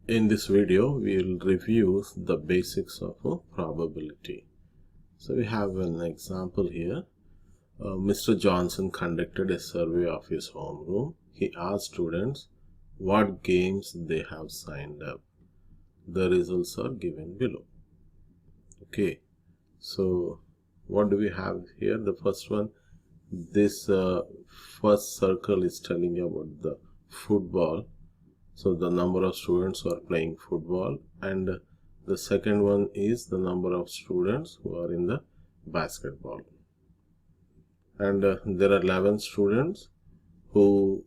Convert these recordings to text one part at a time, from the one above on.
In this video, we will review the basics of a probability. So we have an example here. Mr. Johnson conducted a survey of his homeroom. He asked students what games they have signed up. The results are given below. Okay, so what do we have here? The first one, this first circle is telling you about the football. So the number of students who are playing football, and the second one is the number of students who are in the basketball. And there are 11 students who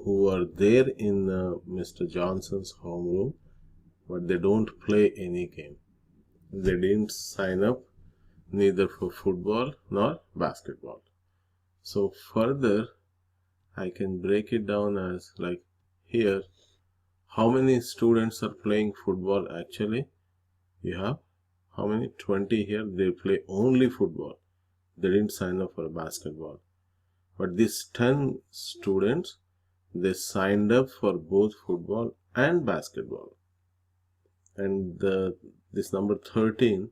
are there in Mr. Johnson's homeroom, but they don't play any game. They didn't sign up neither for football nor basketball. So further, I can break it down as like here. How many students are playing football? Actually, you have how many? 20 here. They play only football. They didn't sign up for basketball. But these 10 students, they signed up for both football and basketball. And this number 13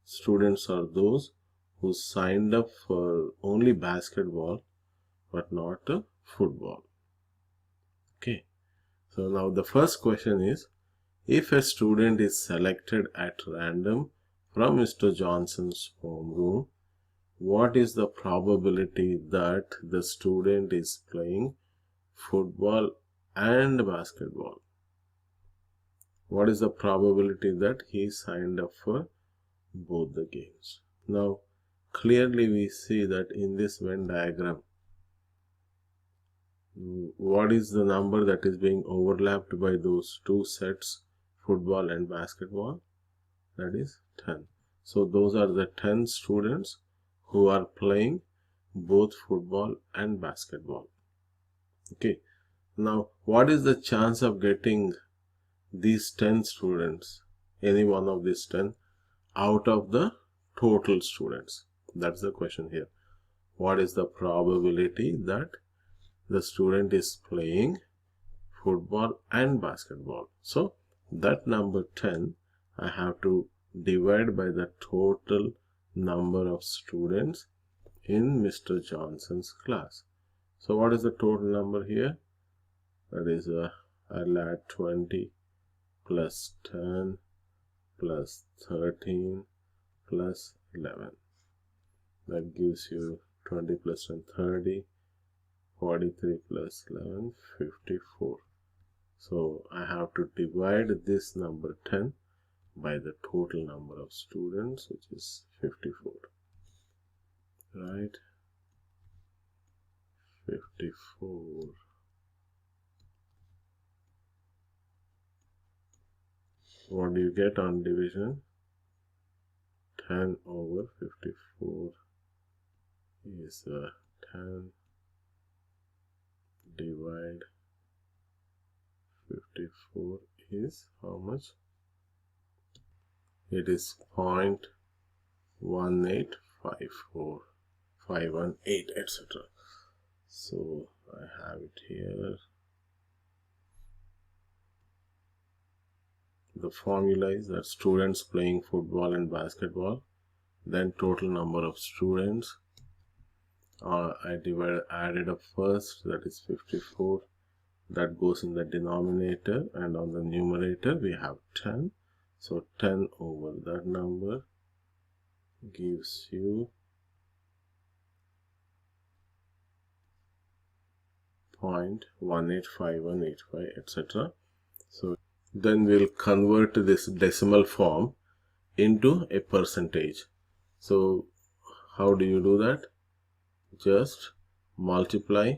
students are those who signed up for only basketball but not football. Okay. So now the first question is, if a student is selected at random from Mr. Johnson's homeroom, what is the probability that the student is playing football and basketball? What is the probability that he signed up for both the games? Now, clearly we see that in this Venn diagram, what is the number that is being overlapped by those two sets, football and basketball? That is 10. So those are the 10 students who are playing both football and basketball. Okay. Now, what is the chance of getting these 10 students, any one of these 10, out of the total students? That's the question here. What is the probability that the student is playing football and basketball? So that number 10 I have to divide by the total number of students in Mr. Johnson's class. So what is the total number here? That is I'll add 20 plus 10 plus 13 plus 11. That gives you 20 plus 10, 30. 43 plus 11, 54. So I have to divide this number 10 by the total number of students, which is 54. Right? 54. What do you get on division? 10 over 54 is 10 divide 54 is how much? It is 0.1854, 518, etc. So I have it here. The formula is that students playing football and basketball, then total number of students. I added up first, that is 54. That goes in the denominator, and on the numerator we have 10. So 10 over that number gives you 0.185185, etc. So then we'll convert this decimal form into a percentage. So how do you do that? Just multiply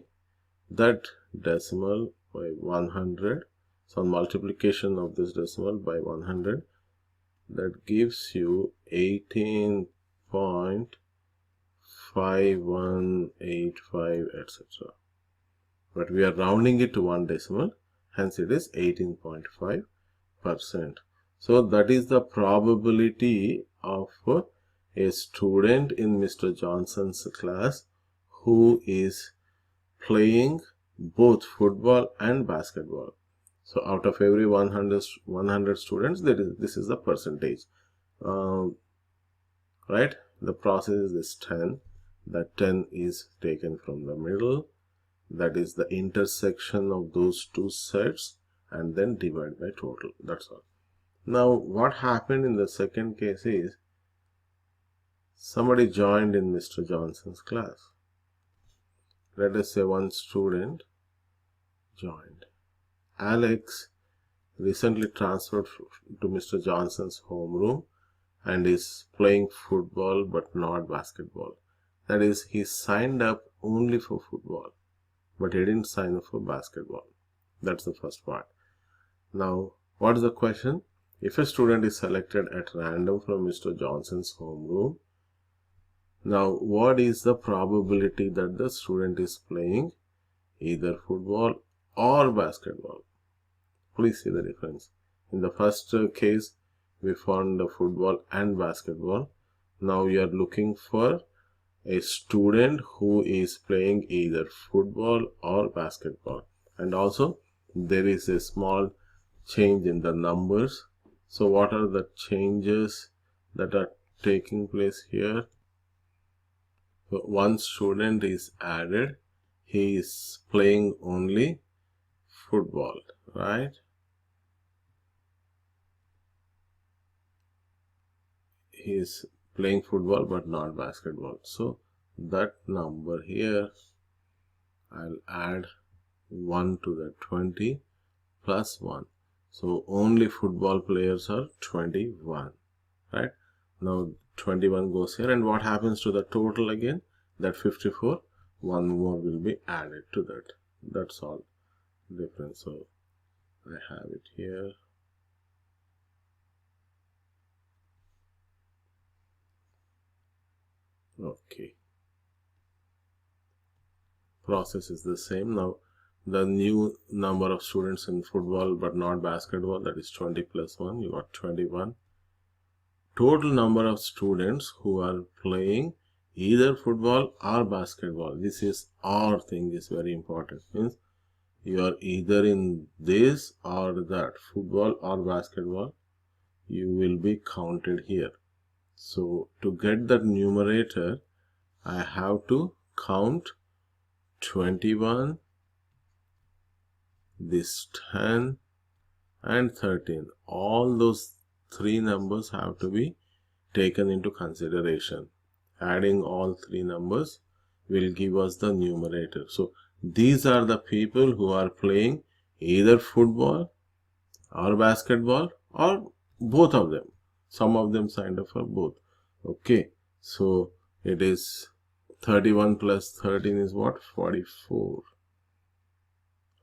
that decimal by 100. So multiplication of this decimal by 100, that gives you 18.5185, etc. But we are rounding it to one decimal, hence it is 18.5%. So that is the probability of a student in Mr. Johnson's class who is playing both football and basketball. So out of every 100 students, this is the percentage. Right? The process is this 10. That 10 is taken from the middle. That is the intersection of those two sets, and then divide by total. That's all. Now what happened in the second case is somebody joined in Mr. Johnson's class. Let us say one student joined. Alex recently transferred to Mr. Johnson's homeroom and is playing football but not basketball. That is, he signed up only for football, but he didn't sign up for basketball. That's the first part. Now, what is the question? If a student is selected at random from Mr. Johnson's homeroom, now what is the probability that the student is playing either football or basketball? Please see the difference. In the first case, we found the football and basketball. Now we are looking for a student who is playing either football or basketball. And also, there is a small change in the numbers. So what are the changes that are taking place here? So one student is added. He is playing only football, right? He is playing football but not basketball. So that number here, I'll add 1 to the 20 plus 1. So only football players are 21, right? Now 21 goes here, and what happens to the total again? That 54, one more will be added to that. That's all difference. So I have it here. Okay. Process is the same. Now the new number of students in football but not basketball, that is 20 plus 1, you got 21. Total number of students who are playing either football or basketball, this is or thing is very important. Means you are either in this or that, football or basketball, you will be counted here. So to get the numerator, I have to count 21, this 10 and 13. All those three numbers have to be taken into consideration. Adding all three numbers will give us the numerator. So these are the people who are playing either football or basketball or both of them. Some of them signed up for both. Okay, so it is 31 plus 13 is what? 44.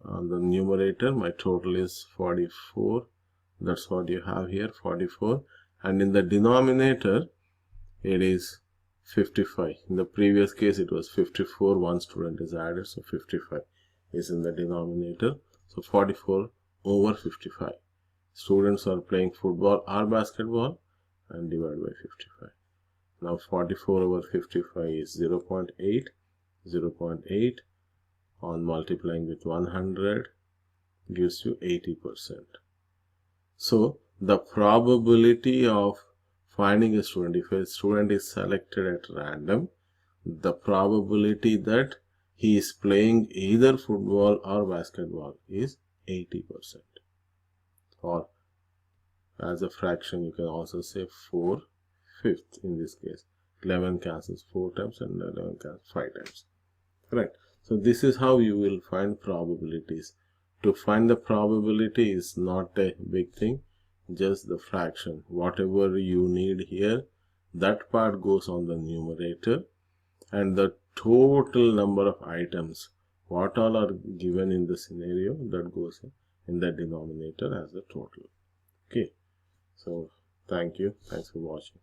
On the numerator, my total is 44. That's what you have here, 44. And in the denominator, it is 55. In the previous case, it was 54. One student is added, so 55 is in the denominator. So 44 over 55. Students are playing football or basketball, and divide by 55. Now 44 over 55 is 0.8. 0.8 on multiplying with 100 gives you 80%. So the probability of finding a student, if a student is selected at random, the probability that he is playing either football or basketball is 80%. Or as a fraction, you can also say 4/5 in this case. 11 cancels 4 times and 11 cancels 5 times. Right. So this is how you will find probabilities. To find the probability is not a big thing, just the fraction. Whatever you need here, that part goes on the numerator, and the total number of items, what all are given in the scenario, that goes in the denominator as the total. Okay. So thank you. Thanks for watching.